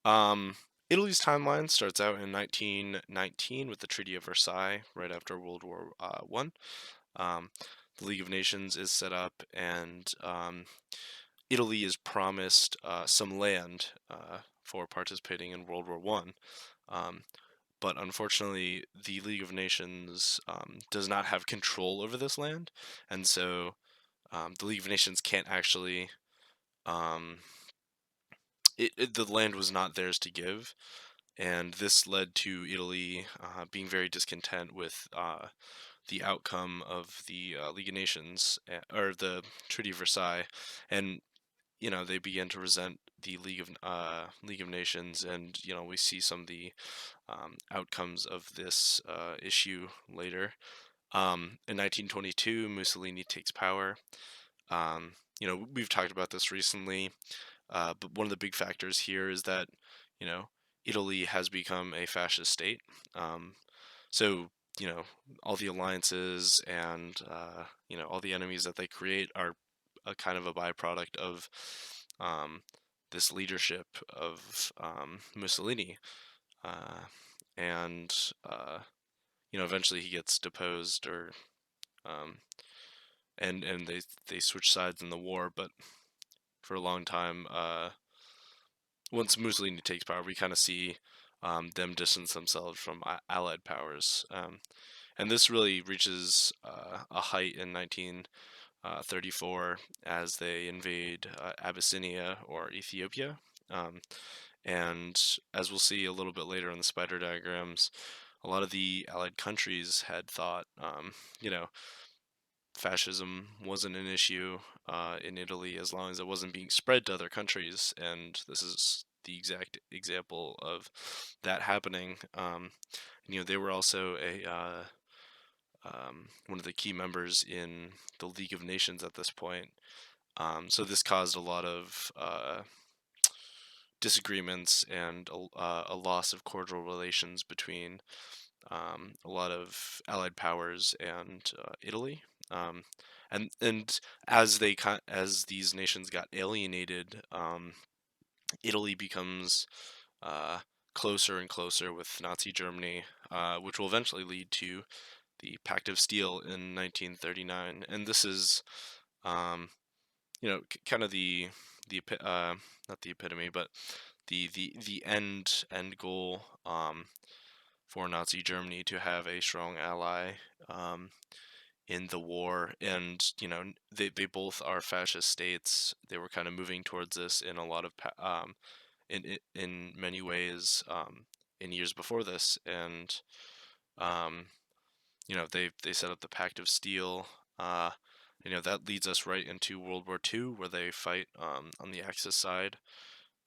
Um, Italy's timeline starts out in 1919 with the Treaty of Versailles, right after World War One. The League of Nations is set up, and Italy is promised some land for participating in World War One. Um, but unfortunately, the League of Nations does not have control over this land, and so the League of Nations can't actually. Um, the land was not theirs to give, and this led to Italy being very discontent with the outcome of the League of Nations or the Treaty of Versailles, and they began to resent the League of Nations, and we see some of the outcomes of this issue later. In 1922, Mussolini takes power. We've talked about this recently, but one of the big factors here is that, you know, Italy has become a fascist state. Um, so, you know, all the alliances and, all the enemies that they create are a kind of a byproduct of um, this leadership of Mussolini. Uh, and, uh, eventually he gets deposed or, um, and they switch sides in the war, but for a long time, once Mussolini takes power, we kind of see them distance themselves from Allied powers. And this really reaches a height in 1934 as they invade Abyssinia or Ethiopia. Um, and as we'll see a little bit later in the spider diagrams, a lot of the Allied countries had thought, fascism wasn't an issue in Italy as long as it wasn't being spread to other countries, and this is the exact example of that happening. They were also a one of the key members in the League of Nations at this point. So this caused a lot of disagreements and a loss of cordial relations between a lot of allied powers and Italy. Um, and as these nations got alienated, Italy becomes uh, closer and closer with Nazi Germany, which will eventually lead to the Pact of Steel in 1939. And this is, um, kind of not the epitome, but the end goal for Nazi Germany to have a strong ally um, in the war. And they both are fascist states. They were kind of moving towards this in a lot of in many ways in years before this. And um, they set up the Pact of Steel. Uh, that leads us right into World War II, where they fight on the Axis side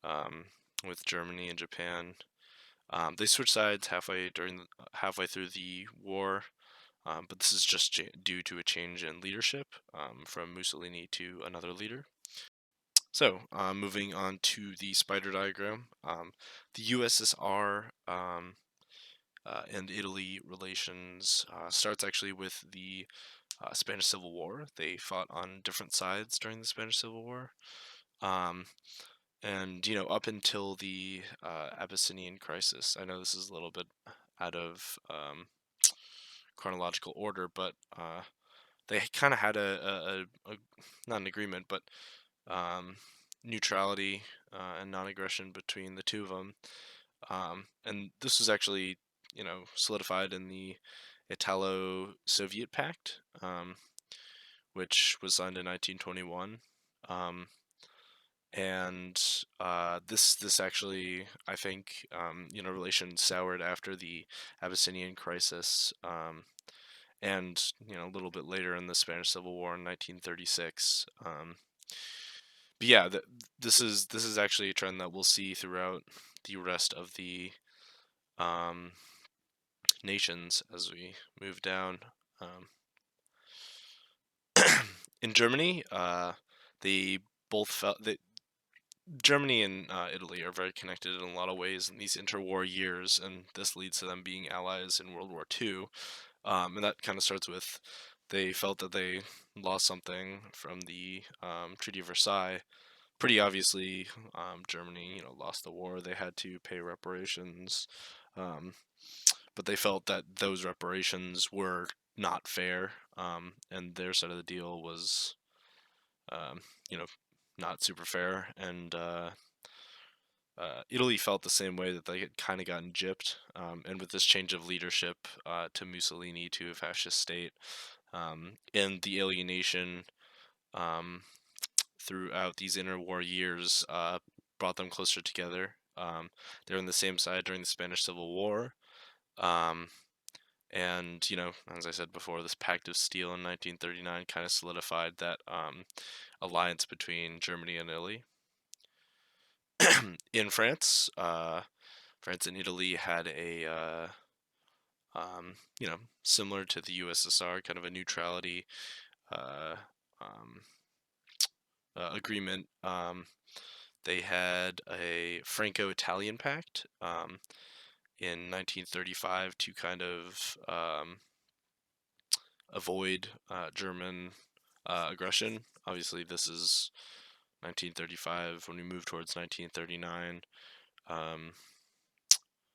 um, with Germany and Japan. They switch sides halfway through the war, but this is just due to a change in leadership from Mussolini to another leader. So, moving on to the spider diagram, the USSR and Italy relations starts actually with the Spanish Civil War. They fought on different sides during the Spanish Civil War. Um, and up until the Abyssinian crisis, I know this is a little bit out of chronological order, but they kind of had a not an agreement, but um, neutrality and non-aggression between the two of them. And this was actually, solidified in the Italo-Soviet Pact, which was signed in 1921. Um, and this actually, I think, relations soured after the Abyssinian crisis. And a little bit later in the Spanish Civil War in 1936. But yeah, this is actually a trend that we'll see throughout the rest of the um, nations as we move down. Um, in Germany, they both felt that Germany and Italy are very connected in a lot of ways in these interwar years, and this leads to them being allies in World War II. And that kind of starts with they felt that they lost something from the Treaty of Versailles, pretty obviously, Germany, lost the war. They had to pay reparations, um, but they felt that those reparations were not fair, and their side of the deal was, um, you know, not super fair. And Italy felt the same way, that they had kind of gotten gypped. And with this change of leadership to Mussolini, to a fascist state, and the alienation um, throughout these interwar years brought them closer together. They were on the same side during the Spanish Civil War. Um, and, as I said before, this Pact of Steel in 1939 kind of solidified that alliance between Germany and Italy. In France, France and Italy had a, similar to the USSR, kind of a neutrality uh, um, agreement. They had a Franco-Italian pact in 1935 to kind of avoid German aggression. Obviously, this is 1935. When we move towards 1939, um,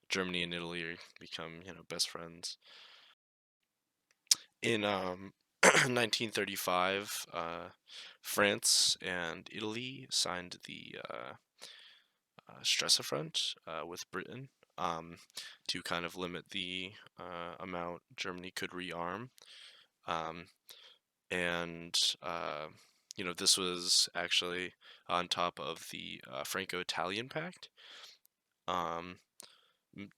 Germany and Italy become, best friends. In 1935, France and Italy signed the Stresserfront with Britain, to kind of limit the amount Germany could rearm. Um, and this was actually on top of the Franco-Italian Pact, um,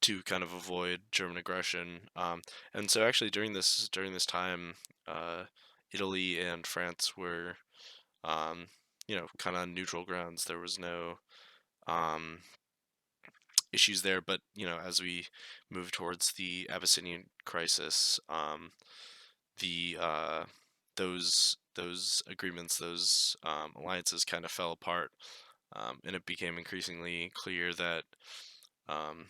to kind of avoid German aggression. And so actually during this time, Italy and France were, kind of on neutral grounds. There was no um, issues there. But as we move towards the Abyssinian crisis, the those agreements, those alliances kind of fell apart, and it became increasingly clear that um,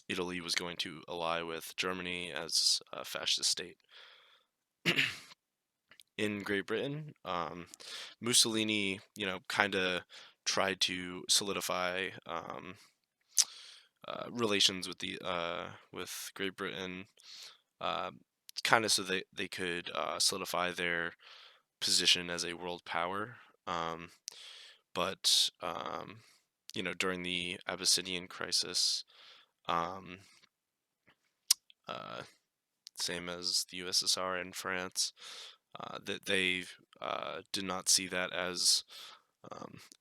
Italy was going to ally with Germany as a fascist state. In Great Britain, Mussolini, kind of tried to solidify relations with Great Britain, uh, kind of so they could solidify their position as a world power. Um, but during the Abyssinian crisis, um, uh, same as the USSR and France, that they did not see that as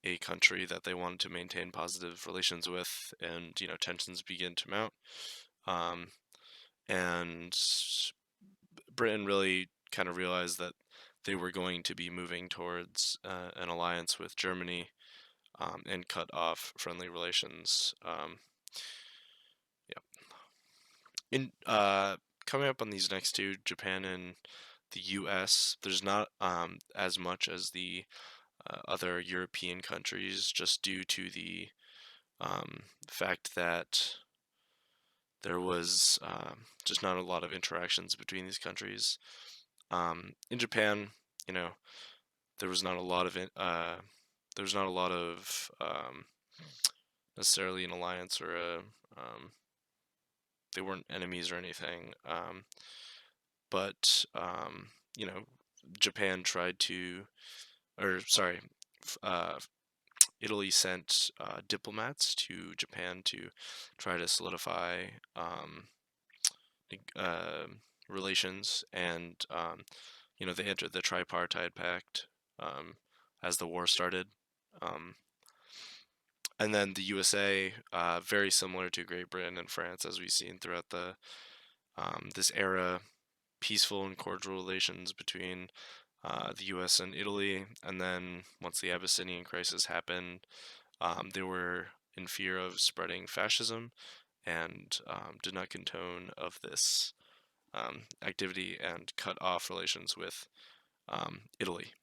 a country that they wanted to maintain positive relations with, and tensions begin to mount. Um, and Britain really kind of realized that they were going to be moving towards an alliance with Germany, and cut off friendly relations. Yeah. In Coming up on these next two, Japan and the U.S., there's not as much as the other European countries, just due to the fact that there was just not a lot of interactions between these countries. In Japan, you know, there was not a lot of there was not a lot of necessarily an alliance, or they weren't enemies or anything. But Japan tried to, or sorry, uh, Italy sent diplomats to Japan to try to solidify uh, relations, and they entered the Tripartite Pact as the war started. Um, and then the USA, very similar to Great Britain and France, as we've seen throughout this era, peaceful and cordial relations between the U.S. and Italy. And then once the Abyssinian crisis happened, they were in fear of spreading fascism, and did not condone of this activity, and cut off relations with Italy.